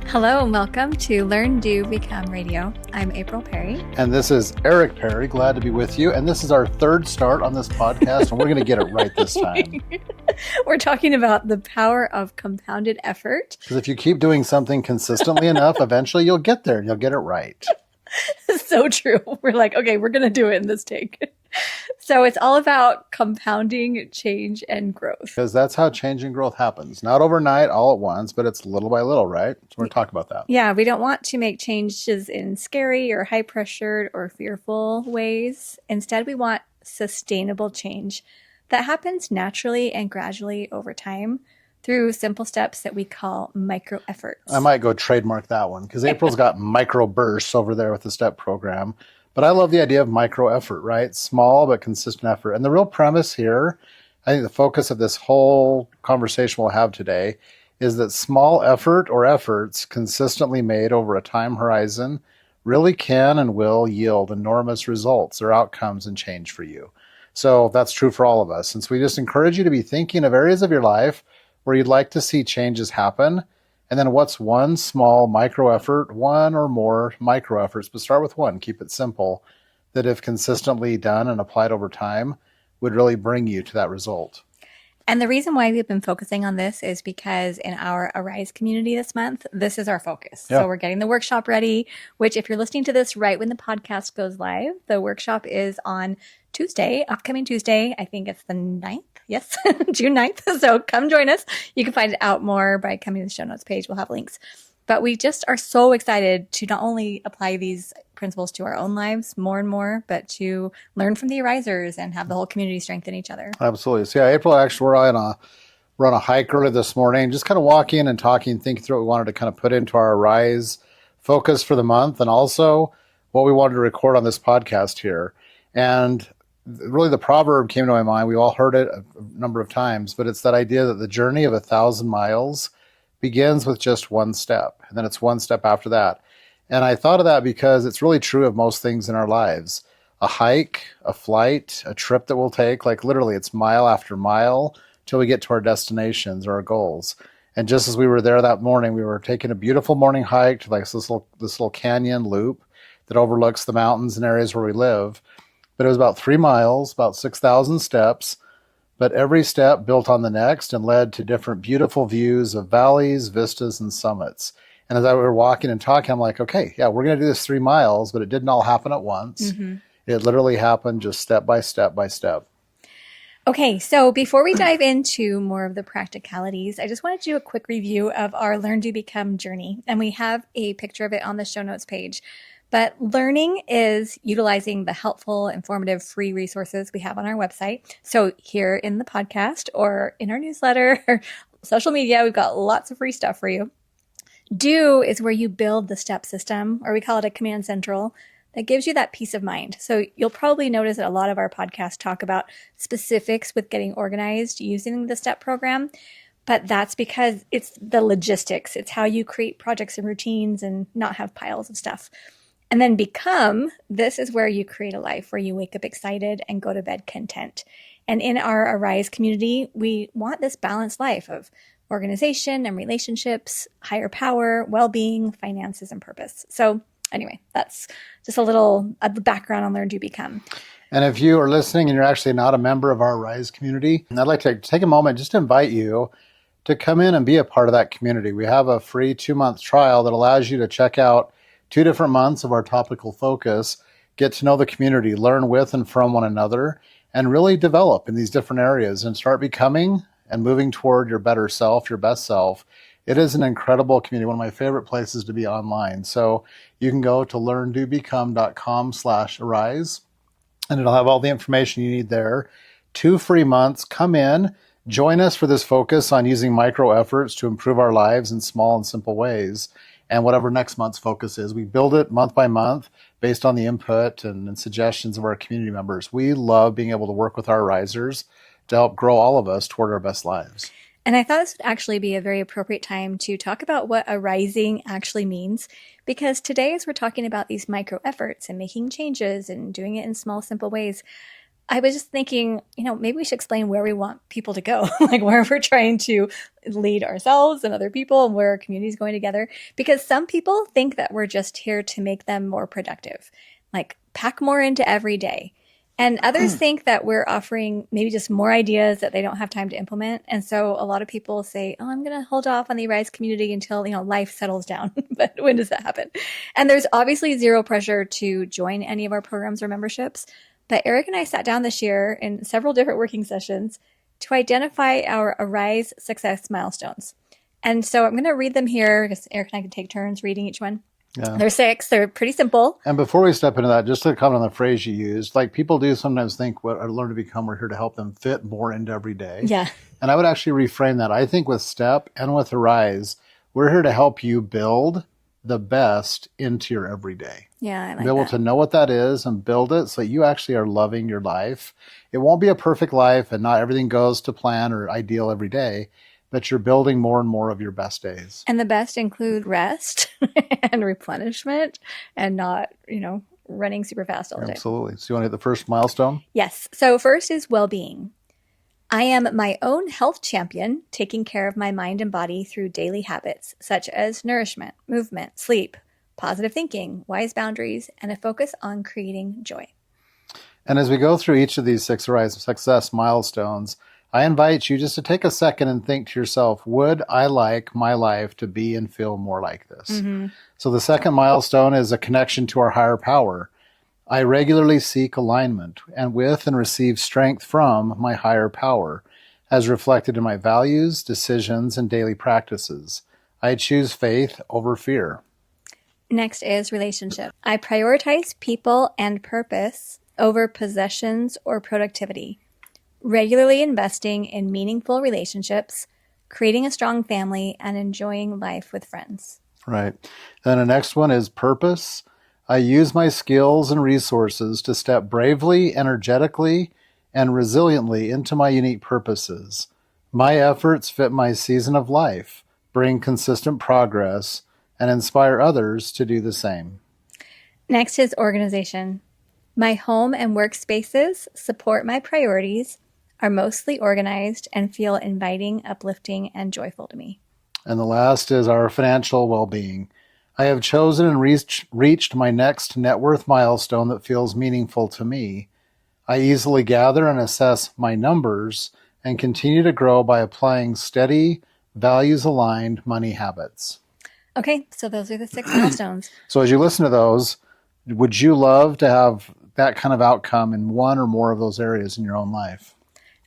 Hello and welcome to Learn, Do, Become Radio. I'm April Perry. And this is Eric Perry. Glad to be with you. And this is our third start on this podcast, and we're going to get it right this time. We're talking about the power of compounded effort. Because if you keep doing something consistently enough, eventually you'll get there and you'll get it right. So true. We're like, okay, we're going to do it in this take. So it's all about compounding change and growth. Because that's how change and growth happens. Not overnight, all at once, but it's little by little, right? So we're talking about that. Yeah, we don't want to make changes in scary or high pressured or fearful ways. Instead, we want sustainable change that happens naturally and gradually over time through simple steps that we call micro efforts. I might go trademark that one because April's got micro bursts over there with the STEP program. But I love the idea of micro effort, right? Small but consistent effort. And the real premise here, I think the focus of this whole conversation we'll have today is that small effort or efforts consistently made over a time horizon really can and will yield enormous results or outcomes and change for you. So that's true for all of us. And so we just encourage you to be thinking of areas of your life where you'd like to see changes happen. And then what's one small micro effort, one or more micro efforts, but start with one, keep it simple, that if consistently done and applied over time, would really bring you to that result. And the reason why we've been focusing on this is because in our Arise community this month, this is our focus. Yeah. So we're getting the workshop ready, which if you're listening to this right when the podcast goes live, the workshop is on Tuesday, upcoming Tuesday. I think it's the 9th. Yes, June 9th. So come join us. You can find out more by coming to the show notes page. We'll have links. But we just are so excited to not only apply these principles to our own lives more and more, but to learn from the Arisers and have the whole community strengthen each other. Absolutely. So yeah, April, actually, we're on a hike early this morning, just kind of walking and talking, thinking through what we wanted to kind of put into our Arise focus for the month and also what we wanted to record on this podcast here. And really the proverb came to my mind. We all heard it a number of times, but it's that idea that the journey of 1,000 miles begins with just one step, and then it's one step after that. And I thought of that because it's really true of most things in our lives. A hike, a flight, a trip that we'll take, like literally it's mile after mile till we get to our destinations or our goals. And just as we were there that morning, we were taking a beautiful morning hike to like this little canyon loop that overlooks the mountains and areas where we live. But it was about 3 miles, about 6,000 steps, but every step built on the next and led to different beautiful views of valleys, vistas, and summits. And as we were walking and talking, I'm like, okay, yeah, we're going to do this 3 miles, but it didn't all happen at once. Mm-hmm. It literally happened just step by step by step. Okay, so before we dive into more of the practicalities, I just wanted to do a quick review of our Learn, Do, Become journey. And we have a picture of it on the show notes page. But learning is utilizing the helpful, informative, free resources we have on our website. So here in the podcast or in our newsletter or social media, we've got lots of free stuff for you. Do is where you build the step system, or we call it a command central, that gives you that peace of mind. So you'll probably notice that a lot of our podcasts talk about specifics with getting organized using the STEP program. But that's because it's the logistics. It's how you create projects and routines and not have piles of stuff. And then Become, this is where you create a life where you wake up excited and go to bed content. And in our Arise community, we want this balanced life of organization and relationships, higher power, well-being, finances, and purpose. So anyway, that's just a little of the background on Learn, Do, Become. And if you are listening and you're actually not a member of our Arise community, I'd like to take a moment just to invite you to come in and be a part of that community. We have a free 2-month trial that allows you to check out 2 different months of our topical focus, get to know the community, learn with and from one another, and really develop in these different areas and start becoming and moving toward your better self, your best self. It is an incredible community, one of my favorite places to be online. So you can go to learndobecome.com/arise, and it'll have all the information you need there. 2 free months. Come in, join us for this focus on using micro efforts to improve our lives in small and simple ways. And whatever next month's focus is, we build it month by month based on the input and suggestions of our community members. We love being able to work with our risers to help grow all of us toward our best lives. And I thought this would actually be a very appropriate time to talk about what arising actually means, because today, as we're talking about these micro efforts and making changes and doing it in small, simple ways, I was just thinking, maybe we should explain where we want people to go, like where we're trying to lead ourselves and other people and where our community is going together. Because some people think that we're just here to make them more productive, like pack more into every day. And others think that we're offering maybe just more ideas that they don't have time to implement. And so a lot of people say, oh, I'm going to hold off on the Rise community until, life settles down. But when does that happen? And there's obviously zero pressure to join any of our programs or memberships. But Eric and I sat down this year in several different working sessions to identify our Arise success milestones. And so I'm going to read them here because Eric and I can take turns reading each one. Yeah. There's 6. They're pretty simple. And before we step into that, just to comment on the phrase you used, like people do sometimes think what I learn to become, we're here to help them fit more into every day. Yeah. And I would actually reframe that. I think with STEP and with Arise, we're here to help you build the best into your everyday. Yeah, I like be able that. to know what that is and build it so that you actually are loving your life. It won't be a perfect life and not everything goes to plan or ideal every day, but you're building more and more of your best days. And the best include rest and replenishment and not, running super fast all the day. Absolutely. So you want to hit the first milestone? Yes. So first is well-being. I am my own health champion, taking care of my mind and body through daily habits such as nourishment, movement, sleep, positive thinking, wise boundaries, and a focus on creating joy. And as we go through each of these 6 Arise success milestones, I invite you just to take a second and think to yourself, would I like my life to be and feel more like this? Mm-hmm. So the second milestone is a connection to our higher power. I regularly seek alignment and with and receive strength from my higher power, as reflected in my values, decisions, and daily practices. I choose faith over fear. Next is relationship. I prioritize people and purpose over possessions or productivity, regularly investing in meaningful relationships, creating a strong family, and enjoying life with friends. Right. Then the next one is purpose. I use my skills and resources to step bravely, energetically, and resiliently into my unique purposes. My efforts fit my season of life, bring consistent progress, and inspire others to do the same. Next is organization. My home and workspaces support my priorities, are mostly organized, and feel inviting, uplifting, and joyful to me. And the last is our financial well-being. I have chosen and reached my next net worth milestone that feels meaningful to me. I easily gather and assess my numbers and continue to grow by applying steady, values-aligned money habits. Okay, so those are the 6 milestones. So as you listen to those, would you love to have that kind of outcome in one or more of those areas in your own life?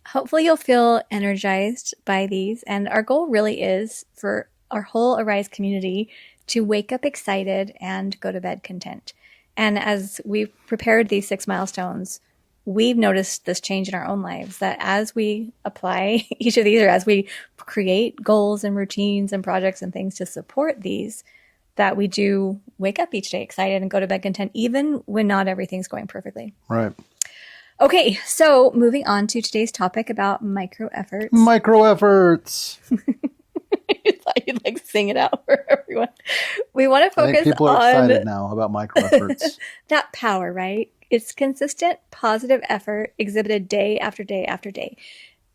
Hopefully you'll feel energized by these. And our goal really is for our whole Arise community to wake up excited and go to bed content. And as we've prepared these 6 milestones, we've noticed this change in our own lives, that as we apply each of these, or as we create goals and routines and projects and things to support these, that we do wake up each day excited and go to bed content, even when not everything's going perfectly. Right. Okay, so moving on to today's topic about micro efforts. Micro efforts. I thought you'd like sing it out for everyone. We want to focus on... I think people are excited now about micro efforts. That power, right? It's consistent, positive effort exhibited day after day after day.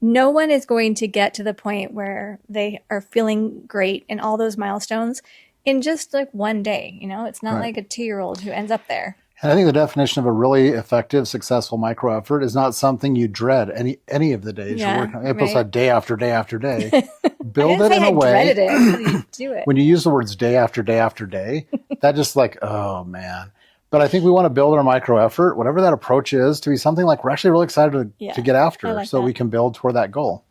No one is going to get to the point where they are feeling great in all those milestones in just like one day. It's not like a 2-year-old who ends up there. And I think the definition of a really effective, successful micro effort is not something you dread any of the days you're working on. People said day after day after day. Build it in a way. I dreaded it. How do you do it? When you use the words day after day after day, that just like, oh man. But I think we want to build our micro effort, whatever that approach is, to be something like we're actually really excited to get after, so we can build toward that goal.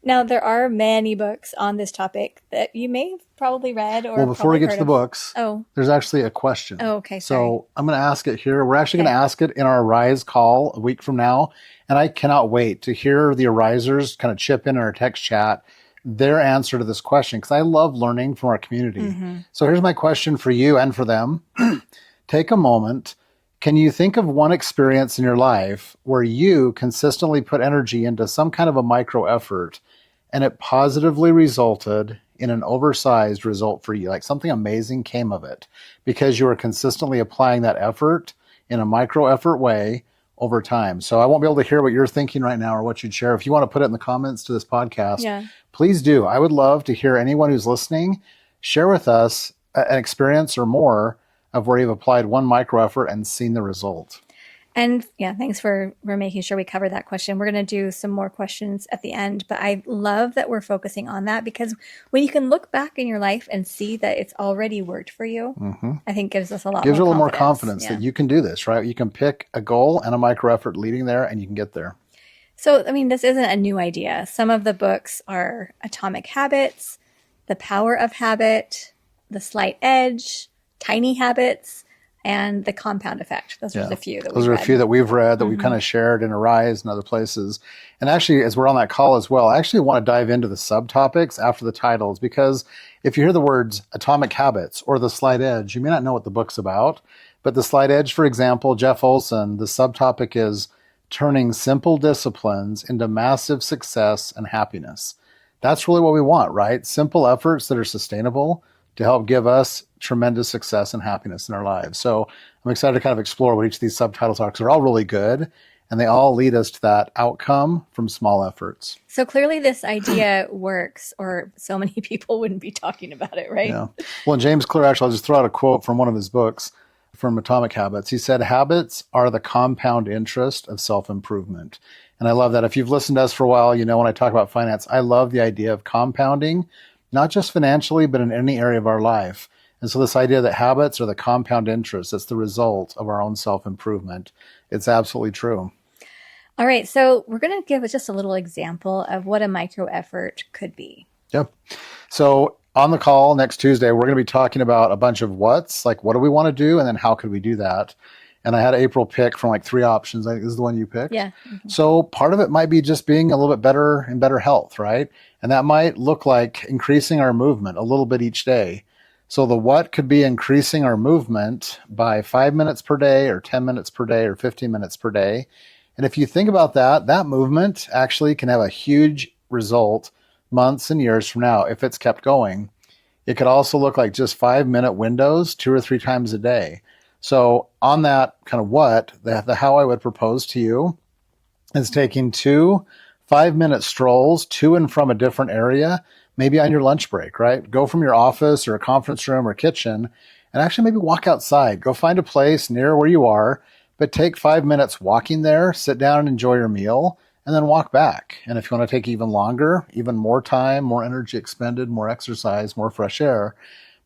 Now, there are many books on this topic that you may have probably read or before we get to the books, there's actually a question. Oh, okay. So I'm going to ask it here. We're actually going to ask it in our Arise call a week from now. And I cannot wait to hear the Arisers kind of chip in our text chat their answer to this question, because I love learning from our community. Mm-hmm. So here's my question for you and for them. Take a moment. Can you think of one experience in your life where you consistently put energy into some kind of a micro effort and it positively resulted in an oversized result for you? Like something amazing came of it because you were consistently applying that effort in a micro effort way, over time. So I won't be able to hear what you're thinking right now or what you'd share. If you want to put it in the comments to this podcast, please do. I would love to hear anyone who's listening share with us an experience or more of where you've applied one micro effort and seen the result. And thanks for making sure we cover that question. We're going to do some more questions at the end, but I love that we're focusing on that, because when you can look back in your life and see that it's already worked for you, I think gives us a lot gives you a little more confidence. confidence that you can do this, right? You can pick a goal and a micro effort leading there, and you can get there. So, I mean, this isn't a new idea. Some of the books are Atomic Habits, The Power of Habit, The Slight Edge, Tiny Habits, and The Compound Effect. Those are a few that Those are a few that we've read, that we've kind of shared in Arise and other places. And actually, as we're on that call as well, I actually want to dive into the subtopics after the titles, because if you hear the words Atomic Habits or The Slight Edge, you may not know what the book's about. But The Slight Edge, for example, Jeff Olson, the subtopic is turning simple disciplines into massive success and happiness. That's really what we want, right? Simple efforts that are sustainable to help give us tremendous success and happiness in our lives. So I'm excited to kind of explore what each of these subtitles are, because they're all really good, and they all lead us to that outcome from small efforts. So clearly this idea works, or so many people wouldn't be talking about it, right? Yeah. Well, and James Clear, actually, I'll just throw out a quote from one of his books from Atomic Habits. He said, "Habits are the compound interest of self-improvement." And I love that. If you've listened to us for a while, you know when I talk about finance, I love the idea of compounding, not just financially, but in any area of our life. And so this idea that habits are the compound interest, it's the result of our own self-improvement. It's absolutely true. All right. So we're going to give just a little example of what a micro effort could be. Yep. So on the call next Tuesday, we're going to be talking about a bunch of what's, like what do we want to do, and then how could we do that? And I had April pick from like 3 options. I think this is the one you picked. Yeah. So part of it might be just being a little bit better in better health, right? And that might look like increasing our movement a little bit each day. So the what could be increasing our movement by 5 minutes per day, or 10 minutes per day, or 15 minutes per day. And if you think about that, that movement actually can have a huge result months and years from now if it's kept going. It could also look like just 5-minute windows 2 or 3 times a day. So on that kind of what, the how I would propose to you is taking 2 5-minute strolls to and from a different area, maybe on your lunch break, right? Go from your office or a conference room or kitchen and actually maybe walk outside. Go find a place near where you are, but take 5 minutes walking there, sit down and enjoy your meal, and then walk back. And if you want to take even longer, even more time, more energy expended, more exercise, more fresh air.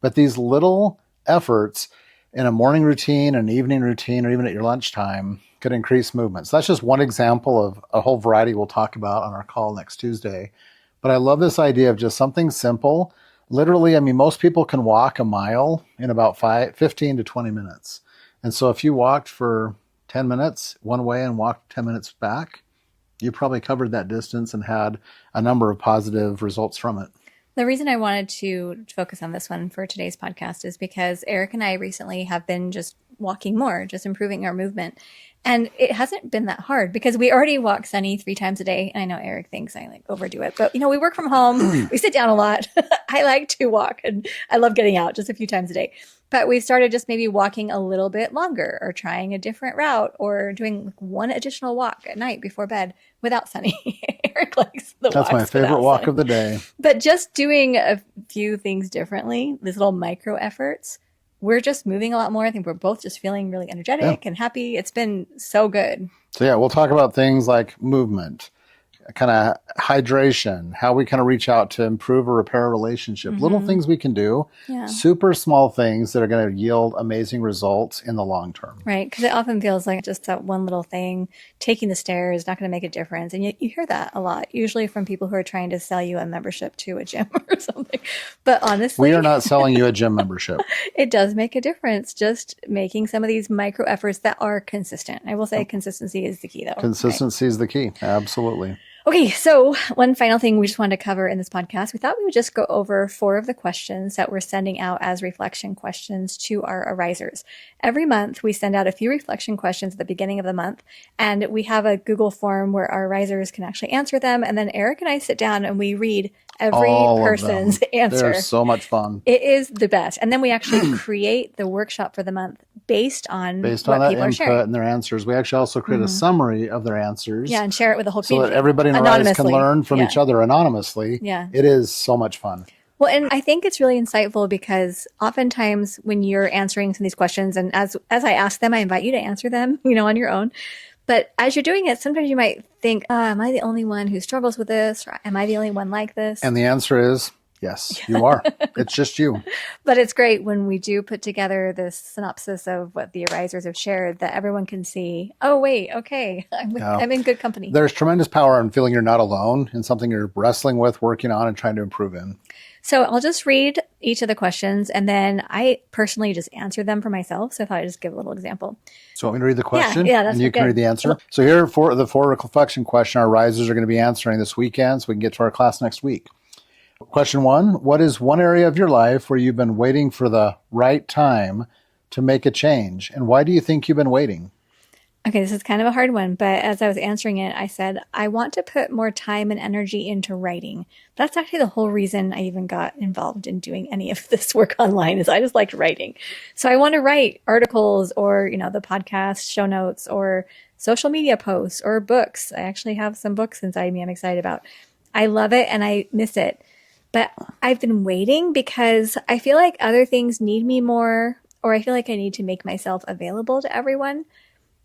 But these little efforts in a morning routine, an evening routine, or even at your lunchtime could increase movement. So that's just one example of a whole variety we'll talk about on our call next Tuesday. But I love this idea of just something simple. Literally, I mean, most people can walk a mile in about 15 to 20 minutes. And so if you walked for 10 minutes one way and walked 10 minutes back, you probably covered that distance and had a number of positive results from it. The reason I wanted to focus on this one for today's podcast is because Eric and I recently have been just walking more, just improving our movement. And it hasn't been that hard because we already walk Sunny 3 times a day. And I know Eric thinks I like overdo it, but we work from home. We sit down a lot. I like to walk and I love getting out just a few times a day. But we've started just maybe walking a little bit longer, or trying a different route, or doing one additional walk at night before bed without Sunny. Eric likes the walks. That's my favorite walk of the day. But just doing a few things differently, these little micro efforts, we're just moving a lot more. I think we're both just feeling really energetic and happy. It's been so good. So we'll talk about things like movement, kind of hydration, how we kind of reach out to improve or repair a relationship, little things we can do, super small things that are going to yield amazing results in the long term. Right. Because it often feels like just that one little thing, taking the stairs, not going to make a difference. And you hear that a lot, usually from people who are trying to sell you a membership to a gym or something. But honestly, we are not selling you a gym membership. It does make a difference, just making some of these micro efforts that are consistent. I will say consistency is the key, though. Consistency is the key. Absolutely. Okay, so one final thing we just wanted to cover in this podcast. We thought we would just go over 4 of the questions that we're sending out as reflection questions to our arisers. Every month, we send out a few reflection questions at the beginning of the month, and we have a Google form where our arisers can actually answer them. And then Eric and I sit down and we read every All of person's them. answer. They're so much fun. It is the best. And then we actually create the workshop for the month based on Based what on that people are input sharing. and their answers. We actually also create a summary of their answers. Yeah, and share it with the whole so community. that everybody in the Rise can learn from each other anonymously. Yeah. It is so much fun. Well, and I think it's really insightful because oftentimes when you're answering some of these questions, and as I ask them, I invite you to answer them, on your own. But as you're doing it, sometimes you might think, am I the only one who struggles with this? Or am I the only one like this? And the answer is yes, you are. It's just you. But it's great when we do put together this synopsis of what the Arisers have shared that everyone can see, oh, wait, okay, I'm in good company. There's tremendous power in feeling you're not alone in something you're wrestling with, working on, and trying to improve in. So I'll just read each of the questions, and then I personally just answer them for myself. So I thought I'd just give a little example. So want me to read the question? Yeah, that's and you can read the answer. So here for the 4 reflection question, our risers are going to be answering this weekend so we can get to our class next week. Question 1, what is one area of your life where you've been waiting for the right time to make a change? And why do you think you've been waiting? Okay, this is kind of a hard one, but as I was answering it, I said, I want to put more time and energy into writing. That's actually the whole reason I even got involved in doing any of this work online is I just liked writing. So I want to write articles or, the podcast, show notes, or social media posts or books. I actually have some books inside me I'm excited about. I love it and I miss it. But I've been waiting because I feel like other things need me more, or I feel like I need to make myself available to everyone.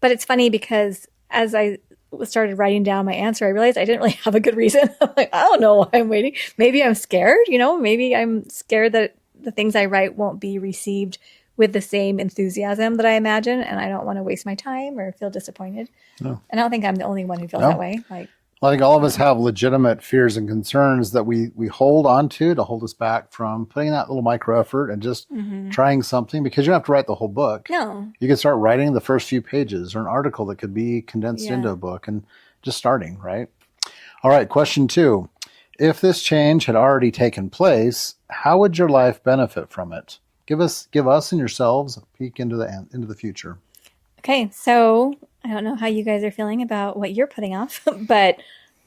But it's funny because as I started writing down my answer, I realized I didn't really have a good reason. I'm like, I don't know why I'm waiting. Maybe I'm scared, maybe I'm scared that the things I write won't be received with the same enthusiasm that I imagine. And I don't want to waste my time or feel disappointed. No. And I don't think I'm the only one who feels that way. I think all of us have legitimate fears and concerns that we hold on to hold us back from putting that little micro effort and just trying something, because you don't have to write the whole book. No. You can start writing the first few pages or an article that could be condensed into a book and just starting, right? All right, question 2. If this change had already taken place, how would your life benefit from it? Give us and yourselves a peek into the future. Okay, so I don't know how you guys are feeling about what you're putting off, but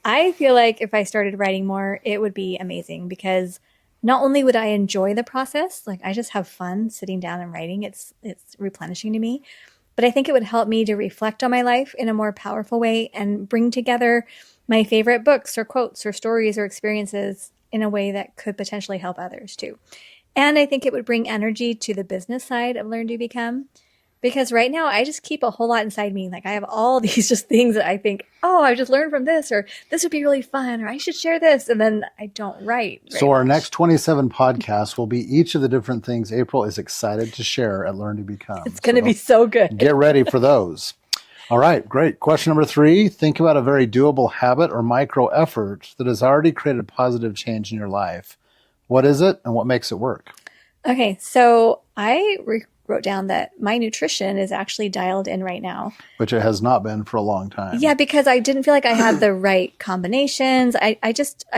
I feel like if I started writing more, it would be amazing because not only would I enjoy the process, like I just have fun sitting down and writing, it's replenishing to me, but I think it would help me to reflect on my life in a more powerful way and bring together my favorite books or quotes or stories or experiences in a way that could potentially help others too. And I think it would bring energy to the business side of Learn, Do, Become. Because right now I just keep a whole lot inside me. Like I have all these just things that I think, I just learned from this, or this would be really fun, or I should share this. And then I don't write. So our next 27 podcasts will be each of the different things April is excited to share at Learn, Do, Become. It's going to be so good. Get ready for those. All right, great. Question number 3, think about a very doable habit or micro effort that has already created positive change in your life. What is it and what makes it work? Okay, so I wrote down that my nutrition is actually dialed in right now. Which it has not been for a long time. Yeah, because I didn't feel like I had the right combinations. I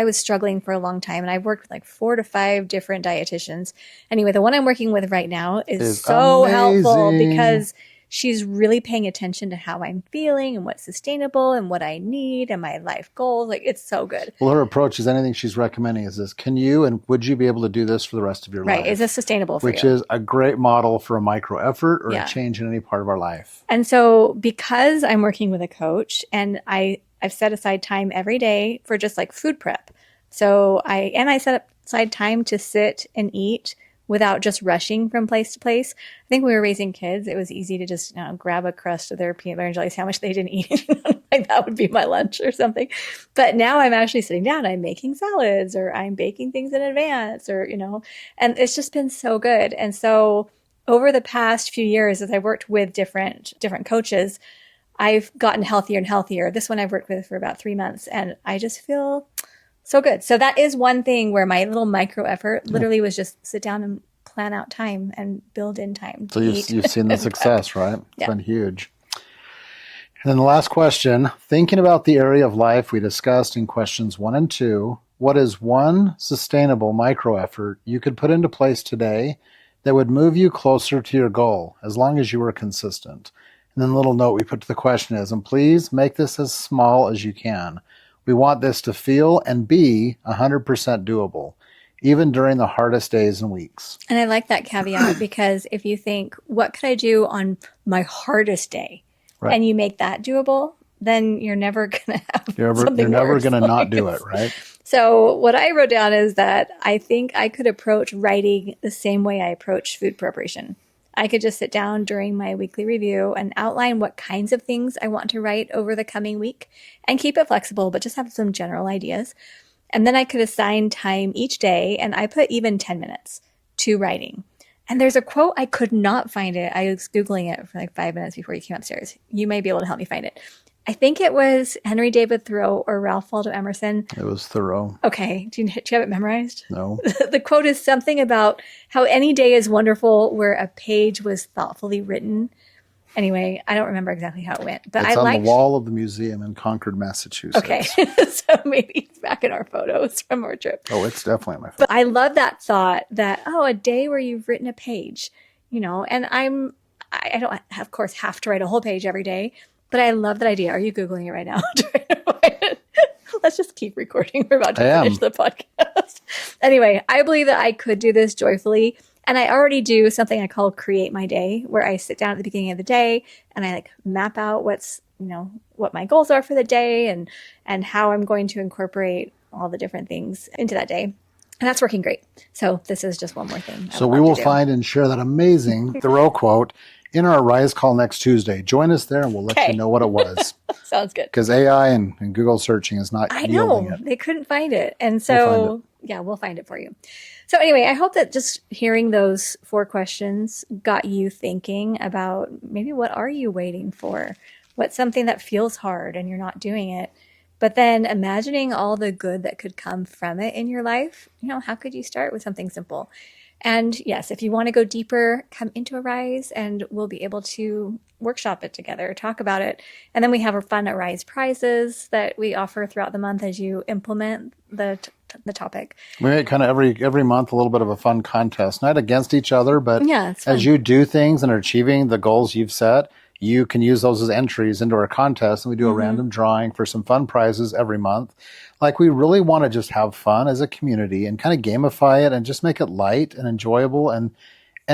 was struggling for a long time, and I worked with like 4 to 5 different dietitians. Anyway, the one I'm working with right now is so helpful because she's really paying attention to how I'm feeling and what's sustainable and what I need and my life goals. Like, it's so good. Well, her approach is anything she's recommending is this: can you and would you be able to do this for the rest of your life? Right. Is this sustainable for you? Which is a great model for a micro effort or a change in any part of our life. And so because I'm working with a coach and I've set aside time every day for just like food prep. So I set aside time to sit and eat without just rushing from place to place. I think when we were raising kids, it was easy to just grab a crust of their peanut butter and jelly sandwich they didn't eat. Like that would be my lunch or something. But now I'm actually sitting down, I'm making salads or I'm baking things in advance or, and it's just been so good. And so over the past few years, as I worked with different coaches, I've gotten healthier and healthier. This one I've worked with for about 3 months and I just feel so good. So that is one thing where my little micro effort literally was just sit down and plan out time and build in time. So you've seen the success, right? It's been huge. And then the last question, thinking about the area of life we discussed in questions 1 and 2, what is one sustainable micro effort you could put into place today that would move you closer to your goal as long as you were consistent? And then the little note we put to the question is, and please make this as small as you can. We want this to feel and be 100% doable, even during the hardest days and weeks. And I like that caveat because if you think, what could I do on my hardest day? Right. And you make that doable, then you're never going to have something You're never worse. going to not do it, right? So what I wrote down is that I think I could approach writing the same way I approach food preparation. I could just sit down during my weekly review and outline what kinds of things I want to write over the coming week and keep it flexible, but just have some general ideas. And then I could assign time each day, and I put even 10 minutes to writing. And there's a quote, I could not find it. I was Googling it for like 5 minutes before you came upstairs. You may be able to help me find it. I think it was Henry David Thoreau or Ralph Waldo Emerson. It was Thoreau. Okay. Do you have it memorized? No. The quote is something about how any day is wonderful where a page was thoughtfully written. Anyway, I don't remember exactly how it went, but it's on the wall of the museum in Concord, Massachusetts. Okay. So maybe it's back in our photos from our trip. Oh, it's definitely in my But photo. I love that thought that, a day where you've written a page, and I don't, of course, have to write a whole page every day, but I love that idea. Are you Googling it right now? Let's just keep recording. We're about to finish the podcast. Anyway, I believe that I could do this joyfully. And I already do something I call create my day, where I sit down at the beginning of the day and I map out what my goals are for the day and how I'm going to incorporate all the different things into that day. And that's working great. So this is just one more thing. So we will find and share that amazing Thoreau quote in our Rise call next Tuesday. Join us there and we'll let you know what it was. Sounds good. Because AI and Google searching is not yielding it. They couldn't find it. And so, we'll find it for you. So anyway, I hope that just hearing those 4 questions got you thinking about maybe what are you waiting for? What's something that feels hard and you're not doing it? But then imagining all the good that could come from it in your life, how could you start with something simple? And yes, if you want to go deeper, come into Arise and we'll be able to workshop it together, talk about it. And then we have our fun Arise prizes that we offer throughout the month as you implement the topic. We make kind of every month a little bit of a fun contest, not against each other, but as you do things and are achieving the goals you've set, you can use those as entries into our contest. And we do a random drawing for some fun prizes every month. We really want to just have fun as a community and kind of gamify it and just make it light and enjoyable and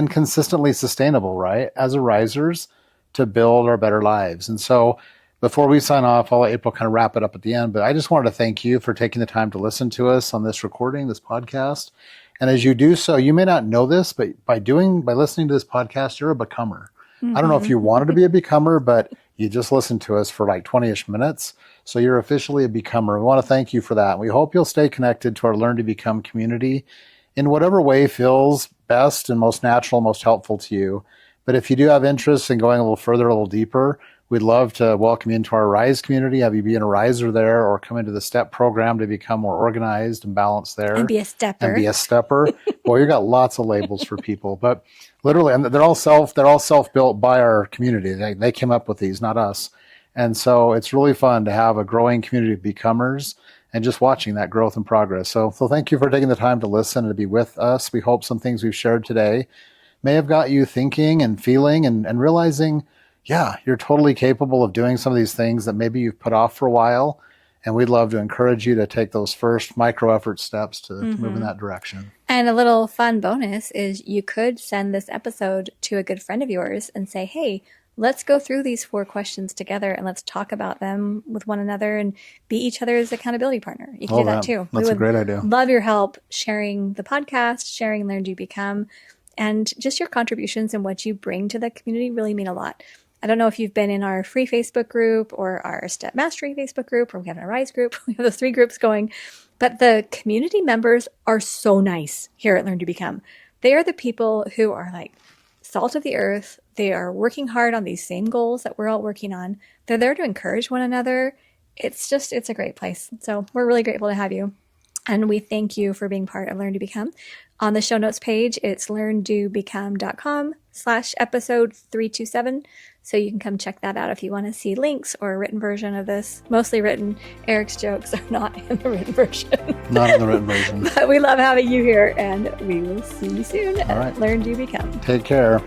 consistently sustainable, right? As Arisers to build our better lives. And so before we sign off, I'll let April kind of wrap it up at the end, but I just wanted to thank you for taking the time to listen to us on this recording, this podcast. And as you do so, you may not know this, but by listening to this podcast, you're a becomer. I don't know if you wanted to be a becomer, but you just listened to us for 20-ish minutes. So you're officially a becomer. We want to thank you for that. We hope you'll stay connected to our Learn to Become community in whatever way feels best and most natural, most helpful to you. But if you do have interest in going a little further, a little deeper, we'd love to welcome you into our Rise community, have you be an Ariser there or come into the STEP program to become more organized and balanced there. And be a stepper. Well, you got lots of labels for people, but literally, and they're all self-built by our community. They came up with these, not us. And so it's really fun to have a growing community of becomers and just watching that growth and progress. So thank you for taking the time to listen and to be with us. We hope some things we've shared today may have got you thinking and feeling and realizing, you're totally capable of doing some of these things that maybe you've put off for a while. And we'd love to encourage you to take those first micro effort steps to move in that direction. And a little fun bonus is you could send this episode to a good friend of yours and say, hey, let's go through these 4 questions together and let's talk about them with one another and be each other's accountability partner. You can do that too. That's a great idea. Love your help sharing the podcast, sharing Learn to Become, and just your contributions and what you bring to the community really mean a lot. I don't know if you've been in our free Facebook group or our Step Mastery Facebook group, or we have an Arise group. We have those 3 groups going. But the community members are so nice here at Learn to Become. They are the people who are salt of the earth. They are working hard on these same goals that we're all working on. They're there to encourage one another. It's a great place. So we're really grateful to have you. And we thank you for being part of Learn to Become. On the show notes page, it's learndobecome.com/episode 327. So you can come check that out if you want to see links or a written version of this. Mostly written. Eric's jokes are not in the written version. Not in the written version. But we love having you here, and we will see you soon at Learn to Become. Take care.